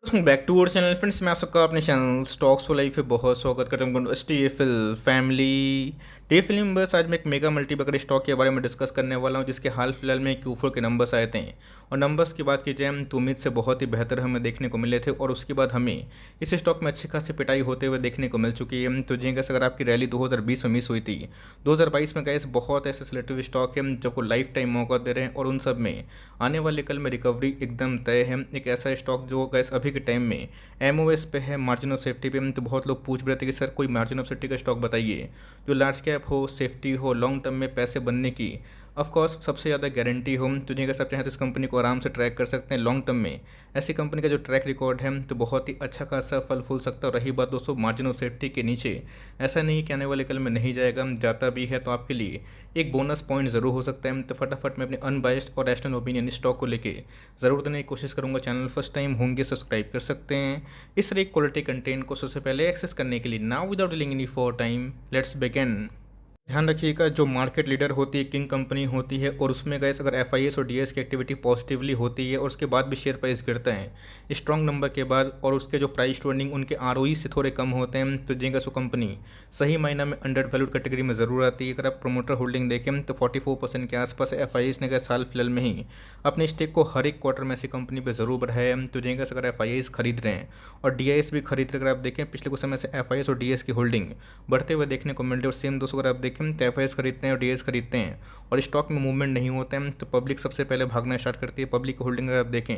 Welcome back to our channel friends. मैं आप सबका अपने चैनल स्टॉक्स फॉर लाइफ पे बहुत स्वागत करता हूँ। एसटीएफएल फैमिली डे फिल्म बस आज मैं एक मेगा मल्टीबैगर स्टॉक के बारे में डिस्कस करने वाला हूँ, जिसके हाल फिलहाल में Q4 के नंबर्स आए थे। और नंबर्स की बात की जाए तो उम्मीद से बहुत ही बेहतर हमें देखने को मिले थे, और उसके बाद हमें इस स्टॉक में अच्छी खासी पिटाई होते हुए देखने को मिल चुकी है। तो जी गैस, अगर आपकी रैली 2020 में मिस हुई थी, 2022 में गैस बहुत ऐसे सिलेक्टिव स्टॉक है जो को लाइफ टाइम मौका दे रहे हैं, और उन सब में आने वाले कल में रिकवरी एकदम तय है। एक ऐसा स्टॉक जो गैस अभी के टाइम में एमओएस पे है, मार्जिन ऑफ सेफ्टी पे। तो बहुत लोग पूछ रहे थे कि सर कोई मार्जिन ऑफ सेफ्टी का स्टॉक बताइए जो लार्ज कैप हो, सेफ्टी हो, लॉन्ग टर्म में पैसे बनने की ऑफकोर्स सबसे ज़्यादा गारंटी हो। तो जी अगर सब चाहें तो इस कंपनी को आराम से ट्रैक कर सकते हैं लॉन्ग टर्म में। ऐसी कंपनी का जो ट्रैक रिकॉर्ड है तो बहुत ही अच्छा खासा फल फूल सकता है। और रही बात दोस्तों मार्जिन ऑफ सेफ्टी के नीचे, ऐसा नहीं कि आने वाले कल में नहीं जाएगा, जाता भी है तो आपके लिए एक बोनस पॉइंट ज़रूर हो सकता है। तो फटाफट मैं अपने अनबायस्ड और रैशनल ओपिनियन स्टॉक को लेके ज़रूर देने की कोशिश करूँगा। चैनल फर्स्ट टाइम होंगे सब्सक्राइब कर सकते हैं इस तरह क्वालिटी कंटेंट को सबसे पहले एक्सेस करने के लिए। Now without delaying any for time, let's begin. ध्यान रखिएगा, जो मार्केट लीडर होती है, किंग कंपनी होती है, और उसमें गैस अगर एफआईएस और डीएस की एक्टिविटी पॉजिटिवली होती है और उसके बाद भी शेयर प्राइस गिरता है स्ट्रॉन्ग नंबर के बाद, और उसके जो प्राइस टू अर्निंग उनके आरओई से थोड़े कम होते हैं, तो जी गैस वो कंपनी सही मायना में अंडर वैल्यूड कैटेगरी में ज़रूर आती है। अगर आप प्रोमोटर होल्डिंग देखें तो 44% के आसपास एफआईएस ने गैस साल फिलहाल में ही अपने स्टेक को हर एक क्वार्टर में ऐसी कंपनी पर ज़रूर बढ़ाया है। तो जी गैस अगर एफआईएस खरीद रहे हैं और डीआईएस भी खरीद रहे, अगर आप देखें पिछले कुछ समय से एफआईएस और डीएस की होल्डिंग बढ़ते हुए देखने को मिल रही है। और सेम दोस्तों अगर आप देखें तो एफआईएस खरीदते हैं और डीएस खरीदते हैं और स्टॉक में मूवमेंट नहीं होते हैं, तो पब्लिक सबसे पहले भागना स्टार्ट करती है। पब्लिक की होल्डिंग अगर आप देखें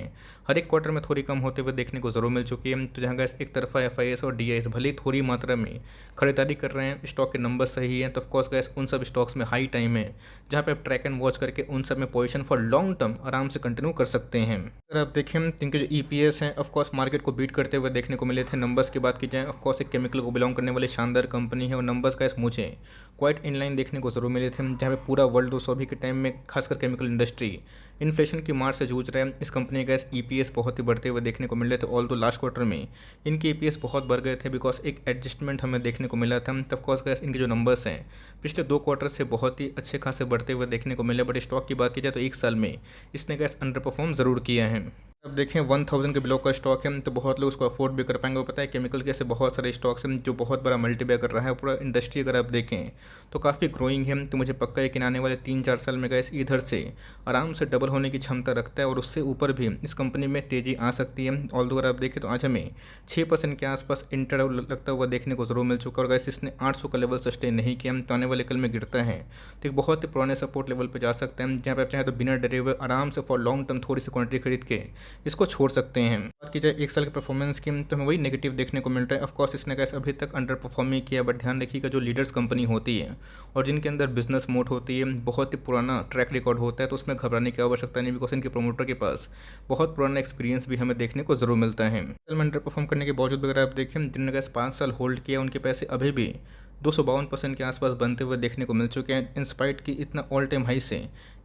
हर एक क्वार्टर में थोड़ी कम होते हुए देखने को जरूर मिल चुकी है। तो जहाँ गैस एक तरफा एफआईएस और डीआईएस भले ही थोड़ी मात्रा में खरीदारी कर रहे हैं, स्टॉक के नंबर सही है, तो ऑफकोर्स गैस उन सब स्टॉक्स में हाई टाइम है जहाँ पे आप ट्रैक एंड वॉच करके उन सब में पोजीशन फॉर लॉन्ग टर्म आराम से कंटिन्यू कर सकते हैं। अगर आप देखें तो इनके जो ईपीएस हैं ऑफकोर्स मार्केट को बीट करते हुए देखने को मिले थे। नंबर्स की बात की जाए, ऑफकोर्स एक केमिकल को बिलोंग करने वाली शानदार कंपनी है, और नंबर्स का मुझे क्वाइट इनलाइन देखने को जरूर मिले थे। जहाँ पे पूरा वर्ल्ड दोस्तों अभी के टाइम में खासकर केमिकल इंडस्ट्री इन्फ्लेशन की मार से जूझ रहे हैं। इस कंपनी का ईपीएस बहुत ही बढ़ते हुए देखने को मिल रहे थे। ऑल दो लास्ट क्वार्टर में इनके ईपीएस बहुत बढ़ गए थे, बिकॉज एक एडजस्टमेंट हमें देखने को मिला था। तब कॉस गैस इनके जो नंबर्स हैं पिछले 2 क्वार्टर से बहुत ही अच्छे खासे बढ़ते हुए देखने को मिले। बट स्टॉक की बात की जाए तो एक साल में इसने गैस अंडर परफॉर्म ज़रूर किया है। अब देखें 1000 के बिलो का स्टॉक है तो बहुत लोग उसको अफोर्ड भी कर पाएंगे। वो पता है केमिकल के ऐसे बहुत सारे स्टॉक्स हैं जो बहुत बड़ा मल्टीबैग कर रहा है। पूरा इंडस्ट्री अगर आप देखें तो काफ़ी ग्रोइंग है। तो मुझे पक्का है कि आने वाले 3-4 साल में गैस इधर से आराम से डबल होने की क्षमता रखता है, और उससे ऊपर भी इस कंपनी में तेज़ी आ सकती है। ऑल्दो अगर आप देखें तो आज हमें 6% के आसपास इंटर लगता हुआ देखने को जरूर मिल चुका है। और गैस इसने 800 का लेवल सस्टेन नहीं किया, तो आने वाले कल में गिरता है तो एक बहुत ही पुराने सपोर्ट लेवल पर जा सकते हैं, जहाँ पर आप चाहें तो बिना डरे हुए आराम से फॉर लॉन्ग टर्म थोड़ी सी क्वांटिटी खरीद के इसको छोड़ सकते हैं। बात की जाए एक साल की परफॉर्मेंस की तो हमें वही नेगेटिव देखने को मिल रहा है। ऑफकोर्स इसने कैसे अभी तक अंडर परफॉर्म ही किया, बट ध्यान रखिएगा जो लीडर्स कंपनी होती है और जिनके अंदर बिजनेस मोड होती है, बहुत ही पुराना ट्रैक रिकॉर्ड होता है, तो उसमें घबराने की आवश्यकता नहीं, बिकॉज इनके प्रमोटर के पास बहुत पुराना एक्सपीरियंस भी हमें देखने को जरूर मिलता है। अंडर परफॉर्म करने के बावजूद अगर आप देखें जिनने कैसे 5 साल होल्ड किया, उनके पैसे अभी भी 252% के आसपास बनते हुए देखने को मिल चुके हैं। इंस्पाइट की इतना ऑल टाइम हाई से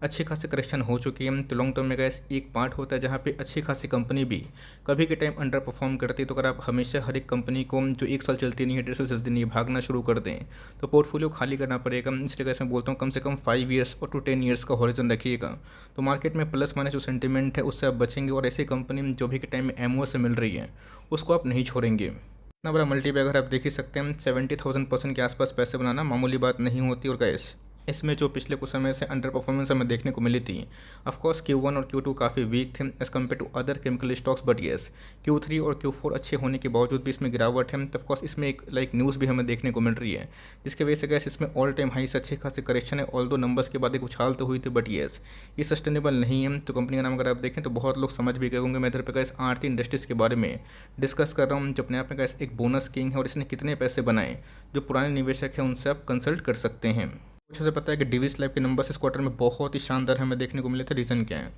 अच्छी खासी करेक्शन हो चुकी है। तो लॉन्ग टर्म में गैस एक पार्ट होता है जहाँ पे अच्छी खासी कंपनी भी कभी के टाइम अंडर परफॉर्म करती है। तो अगर आप हमेशा हर एक कंपनी को जो 1 साल चलती नहीं है, 1.5 साल चलती नहीं है, भागना शुरू कर दें तो पोर्टफोलियो खाली करना पड़ेगा। इसलिए कैसे मैं बोलता हूँ कम से कम 5 ईयर्स और टू 10 ईयर्स का हॉरिजन रखिएगा, तो मार्केट में प्लस माइनस जो सेंटीमेंट है उससे आप बचेंगे, और ऐसी कंपनी जो भी के टाइम में एमओ से मिल रही है उसको आप नहीं छोड़ेंगे। इतना बड़ा मल्टीबैगर आप देख ही सकते हैं, 70,000% के आसपास पैसे बनाना मामूली बात नहीं होती। और गैस इसमें जो पिछले कुछ समय से अंडर परफॉर्मेंस हमें देखने को मिली थी, ऑफकोर्स Q1 और Q2 काफ़ी वीक थे as compare to other chemical stocks, but yes Q3 और Q4 अच्छे होने के बावजूद भी इसमें गिरावट है। तो ऑफकोर्स इसमें एक न्यूज़ भी हमें देखने को मिल रही है, जिसकी वजह से गैस इसमें ऑल टाइम हाई से अच्छे खासे करेक्शन है। ऑल दो नंबर्स के बाद एक उछाल तो हुई थी, बट येस ये सस्टेनेबल नहीं है। तो कंपनी का नाम अगर आप देखें तो बहुत लोग समझ भी गए होंगे। मैं इधर पर गैस आरती इंडस्ट्रीज़ के बारे में डिस्कस कर रहा हूँ, जो अपने आप में गैस एक बोनस किंग है, और इसने कितने पैसे बनाए जो पुराने निवेशक हैं उनसे आप कंसल्ट कर सकते हैं। अच्छे से पता है कि डीवीस लैब के नंबर्स इस क्वार्टर में बहुत ही शानदार हमें देखने को मिले थे। रीज़न क्या है?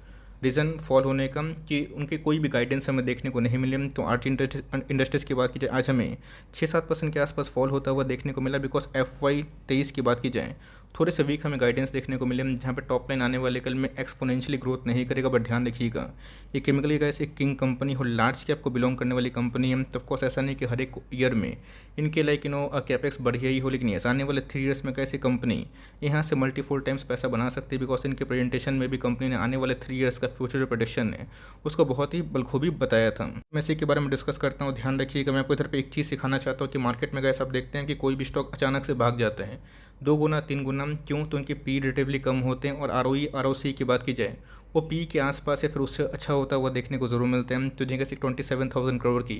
रीज़न फॉल होने का कि उनके कोई भी गाइडेंस हमें देखने को नहीं मिले। तो आरटी इंडस्ट्रीज़ की बात की जाए आज हमें 6-7% के आसपास फॉल होता हुआ देखने को मिला, बिकॉज FY23 की बात की जाए थोड़े से वीक हमें गाइडेंस देखने को मिले, जहाँ पे टॉप लाइन आने वाले कल में एक्सपोनेंशियली ग्रोथ नहीं करेगा, बट ध्यान रखिएगा ये केमिकल गैस एक किंग कंपनी हो, लार्ज कैप को बिलोंग करने वाली कंपनी है। तो ऑफकोर्स ऐसा नहीं कि हर एक ईयर में इनके लाइक कैपेक्स बढ़िया ही हो, लेकिन ऐसा आने वाले 3 ईयर्स में कैसे कंपनी यहाँ से मल्टीफोल टाइम्स पैसा बना सकती है, बिकॉज इनके प्रेजेंटेशन में भी कंपनी ने आने वाले 3 ईयर्स का फ्यूचर प्रोडिक्शन है उसको बहुत ही बखूबी बताया था। मैं इसी के बारे में डिस्कस करता हूँ। ध्यान रखिएगा, मैं आपको इधर पे एक चीज़ सिखाना चाहता हूँ कि मार्केट में गैस आप देखते हैं कि कोई भी स्टॉक अचानक से भाग जाता है 2 गुना 3 गुना, क्यों? तो उनके पी रिलेटिवली कम होते हैं, और ROE ROC की बात की जाए वो पी के आसपास या फिर उससे अच्छा होता हुआ देखने को जरूर मिलते हैं। तो जगह से 27,000 करोड़ की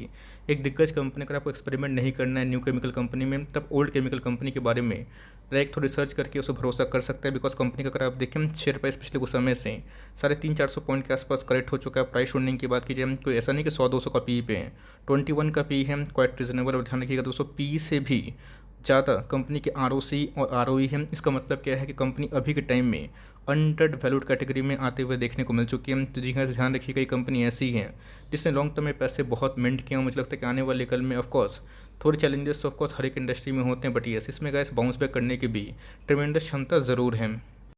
एक दिग्गज कंपनी, अगर आपको एक्सपेरिमेंट नहीं करना है न्यू केमिकल कंपनी में, तब ओल्ड केमिकल कंपनी के बारे में लाइक थोड़ी रिसर्च करके उसे भरोसा कर सकते हैं। बिकॉज कंपनी का अगर आप देखें शेयर प्राइस पिछले कुछ समय से 350-400 पॉइंट के आसपास करेक्ट हो चुका है। प्राइस अर्निंग की बात कीजिए, कोई ऐसा नहीं कि 100-200 का पी पे है, 21 का पी है, क्वाइट रीजनेबल। और ध्यान रखिएगा दोस्तों, पी से भी ज़्यादा कंपनी के ROC और ROE है। इसका मतलब क्या है कि कंपनी अभी के टाइम में अंडर वैल्यूड कैटेगरी में आते हुए देखने को मिल चुकी है। तो जी हाँ, ध्यान रखिएगा ये कंपनी ऐसी है जिसने लॉन्ग टर्म में पैसे बहुत मिंट किए हैं। मुझे लगता है कि आने वाले कल में ऑफकोर्स थोड़े चैलेंजेस ऑफकोर्स हर एक इंडस्ट्री में होते हैं, बट यस इसमें गैस बाउंस बैक करने की भी ट्रिमेंडस क्षमता ज़रूर है।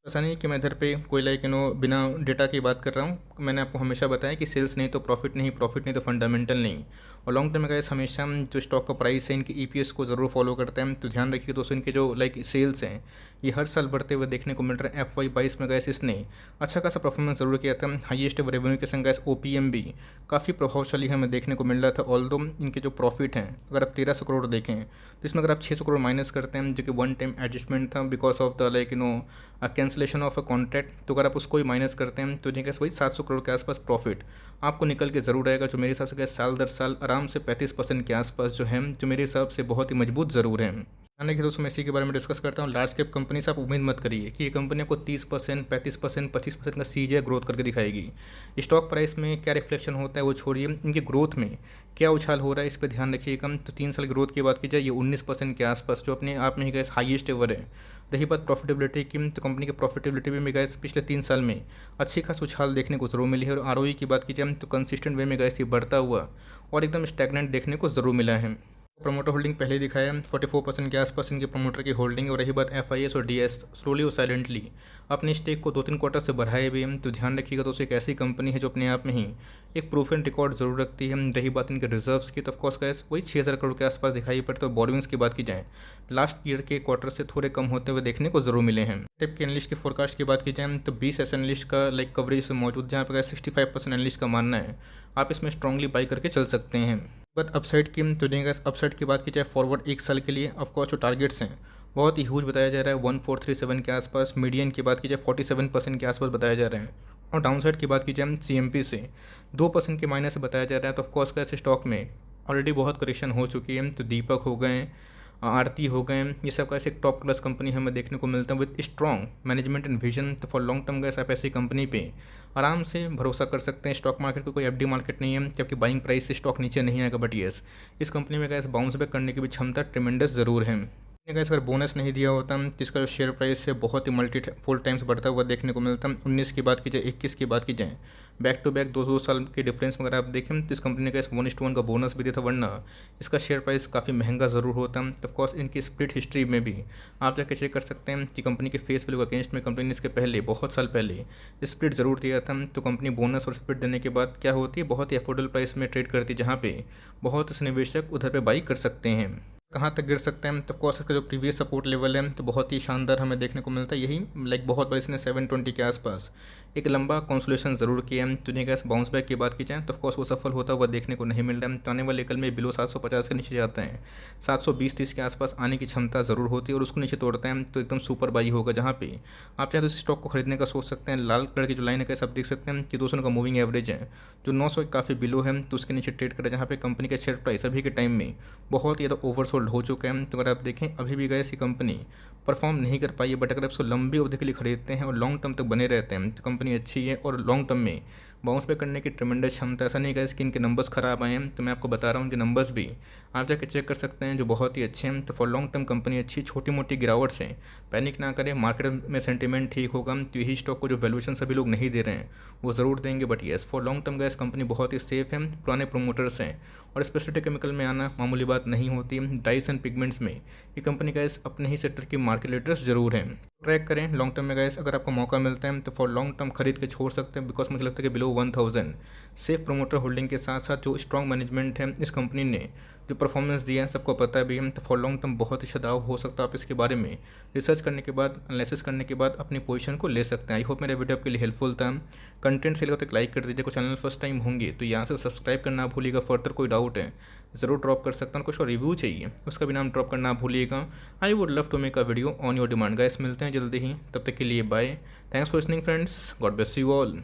ऐसा नहीं कि मैं इधर पे कोई लाइक बिना डेटा की बात कर रहा हूँ। मैंने आपको हमेशा बताया कि सेल्स नहीं तो प्रॉफिट नहीं, प्रॉफिट नहीं तो फंडामेंटल नहीं। और लॉन्ग टर्म में गैस हमेशा जो स्टॉक का प्राइस है इनकी EPS को ज़रूर फॉलो करते हैं। तो ध्यान रखिए दोस्तों, इनके जो लाइक सेल्स हैं ये हर साल बढ़ते हुए देखने को मिल रहे हैं। FY22 में गैस इसने अच्छा खासा परफॉर्मेंस जरूर किया था। हाईएस्ट रेवेन्यू के संग गैस OPM भी काफ़ी प्रभावशाली हमें देखने को मिल रहा था। ऑल्दो इनके जो प्रॉफिट हैं अगर आप 1300 करोड़ देखें तो इसमें अगर आप 600 करोड़ माइनस करते हैं जो कि वन टाइम एडजस्टमेंट था because of the like cancellation of a contract, तो अगर आप उसको ही माइनस करते हैं तो जी वही 700 करोड़ के आसपास प्रॉफिट आपको निकल के ज़रूर आएगा, जो मेरे हिसाब से साल दर साल आराम से 35% के आसपास जो है, जो मेरे हिसाब से बहुत ही मजबूत ज़रूर है। यानी कि दोस्तों मैं इसी के बारे में डिस्कस करता हूँ। लार्ज कैप कंपनी से आप उम्मीद मत करिए कि ये कंपनी आपको 30%, 35%, 25% का CAGR ग्रोथ करके दिखाएगी। स्टॉक प्राइस में क्या रिफ्लेक्शन होता है वो छोड़िए, इनकी ग्रोथ में क्या उछाल हो रहा है इस पर ध्यान रखिएगा। तो 3 साल ग्रोथ की बात की जाए ये 19% के आसपास, जो अपने आप में ही गैस हाईएस्ट एवर है। रही बात प्रॉफिटेबिलिटी की, तो कंपनी की प्रॉफिटेबिलिटी में गैस पिछले 3 साल में अच्छी खास उछाल देखने को जरूर मिली है। और ROE की बात की जाए तो कंसिस्टेंट वे में गैस ये बढ़ता हुआ और एकदम स्टैग्नेंट देखने को ज़रूर मिला है। प्रमोटर होल्डिंग पहले दिखाया 44% के आसपास इनके प्रमोटर की होल्डिंग है। और रही बात FIS और DS, स्लोली और साइलेंटली अपने स्टेक को 2-3 क्वार्टर से बढ़ाए भी हैं। तो ध्यान रखिएगा दोस्तों, एक ऐसी कंपनी है जो अपने आप में ही एक प्रूफ एंड रिकॉर्ड जरूर रखती है। रही बात इनके रिजर्व्स की, तो ऑफकोर्स गैस वही 6000 करोड़ के आसपास दिखाई पड़ता है। बोरोइंग्स की बात की जाए लास्ट ईयर के क्वार्टर से थोड़े कम होते हुए देखने को जरूर मिले हैं। टिप के एनालिस्ट की फोरकास्ट की बात की जाए तो 20 ऐसे एनालिस्ट का लाइक कवरेज मौजूद, जहाँ पर 65% एनालिस्ट का मानना है आप इसमें स्ट्रांगली बाई करके चल सकते हैं। बट अपसाइड की, तो देंगे अपसाइड की बात की जाए फॉरवर्ड 1 साल के लिए ऑफकोर्स जो टारगेट्स हैं बहुत ही ह्यूज बताया जा रहा है 1437 के आसपास। मीडियन की बात की जाए 47% के आसपास बताया जा रहा है। और डाउनसाइड की बात की जाए CMP से 2% के माइनस से बताया जा रहा है। तो ऑफकोर्स का ऐसे स्टॉक में ऑलरेडी बहुत करेक्शन हो चुकी है। तो दीपक हो गए, आरती हो गए, ये सब का ऐसे टॉप क्लास कंपनी हमें देखने को मिलता है with strong management and vision. तो फॉर लॉन्ग टर्म गैस आप ऐसी कंपनी पे आराम से भरोसा कर सकते हैं। स्टॉक मार्केट को कोई FD मार्केट नहीं है जबकि बाइंग प्राइस से स्टॉक नीचे नहीं आएगा, बट यस इस कंपनी में गैस बाउंस बैक करने की भी क्षमता ट्रिमेंडस ज़रूर है। गैस अगर बोनस नहीं दिया होता तो इसका जो शेयर प्राइस से बहुत ही मल्टीफोल टाइम्स बढ़ता हुआ देखने को मिलता। 19 की बात की जाए, 21 की बात की जाए, बैक टू बैक 2 साल के डिफरेंस में अगर आप देखें तो इस कंपनी ने गैस 1:1 का बोनस भी दिया था, वरना इसका शेयर प्राइस काफ़ी महंगा ज़रूर होता। तो ऑफकोर्स इनकी स्प्लिट हिस्ट्री में भी आप जाके चेक कर सकते हैं कि कंपनी के फेस वैल्यू के अगेंस्ट में कंपनी ने इसके पहले बहुत साल पहले स्प्लिट ज़रूर दिया था। तो कंपनी बोनस और स्प्लिट देने के बाद क्या होती है, बहुत ही अफोर्डेबल प्राइस में ट्रेड करती है, जहाँ पे बहुत से निवेशक उधर पे बाई कर सकते हैं। कहाँ तक गिर सकते हैं, तो ऑफकोर्स इसका जो प्रीवियस सपोर्ट लेवल है तो बहुत ही शानदार हमें देखने को मिलता है। यही लाइक बहुत बार इसने 720 के आसपास एक लंबा कंसोलिडेशन जरूर किया है। तो गैस बाउंस बैक की बात की जाए तो ऑफकोर्स वो सफल होता हुआ देखने को नहीं मिल रहा है। तो आने वाले कल में बिलो 750 के नीचे जाता है, 720-30 के आसपास आने की क्षमता ज़रूर होती है। और उसको नीचे तोड़ते हैं तो एकदम सुपर बाई होगा, जहाँ पे आप चाहे तो इस स्टॉक को खरीदने का सोच सकते हैं। लाल कलर की जो लाइन है कैसे आप देख सकते हैं कि 200 का मूविंग एवरेज है जो 900 काफ़ी बिलो है, तो उसके नीचे ट्रेड करें, जहाँ पे कंपनी का शेयर प्राइस अभी के टाइम में बहुत ही ज़्यादा ओवरसोल्ड हो चुका है। तो अगर आप देखें अभी भी गैस ये कंपनी परफॉर्म नहीं कर पाई है, बट अगर आप इसको लंबी अवधि के लिए खरीदते हैं और लॉन्ग टर्म तक बने रहते हैं तो कंपनी अच्छी है और लॉन्ग टर्म में बाउंस बैक करने की ट्रिमेंडस क्षमता। ऐसा नहीं गाइस कि इनके नंबर्स खराब आए हैं, तो मैं आपको बता रहा हूँ कि नंबर्स भी आप जाके चेक कर सकते हैं जो बहुत ही अच्छे हैं। तो फॉर लॉन्ग टर्म कंपनी अच्छी, छोटी मोटी गिरावट से पैनिक ना करें, मार्केट में सेंटीमेंट ठीक होगा तो यही स्टॉक को जो वैल्यूएशन सभी लोग नहीं दे रहे हैं वो ज़रूर देंगे। But yes, for long term guys company बहुत ही सेफ है, पुराने प्रोमोटर्स हैं और स्पेशलिटी केमिकल में आना मामूली बात नहीं होती। डाइस एंड पिगमेंट्स में ये कंपनी गाइस अपने ही सेक्टर की मार्केट लीडर्स जरूर हैं। ट्रैक करें लॉन्ग टर्म में गाइस, अगर आपको मौका मिलता है तो फॉर लॉन्ग टर्म खरीद के छोड़ सकते हैं, बिकॉज मुझे लगता है कि बिलो 1000 सेफ प्रोमोटर होल्डिंग के साथ साथ जो स्ट्रॉन्ग मैनेजमेंट है इस कंपनी ने जो परफॉर्मेंस दिया है सबको पता भी है। तो फॉर लॉन्ग टर्म बहुत अच्छा दाव हो सकता है। आप इसके बारे में रिसर्च करने के बाद, एनालिसिस करने के बाद अपनी पोजीशन को ले सकते हैं। आई होप मेरा वीडियो आपके लिए हेल्पफुल था। कंटेंट से लगा तो लाइक कर दीजिए, कुछ चैनल फर्स्ट टाइम होंगे तो यहाँ से सब्सक्राइब करना भूलिएगा। फर्दर कोई डाउट है ज़रूर ड्रॉप कर सकता हूँ, कुछ और रिव्यू चाहिए उसका भी नाम ड्रॉप करना भूलिएगा। I would love to make a video on your demand. Guys मिलते हैं जल्दी ही, तब तक के लिए bye. Thanks for listening friends, God bless you all.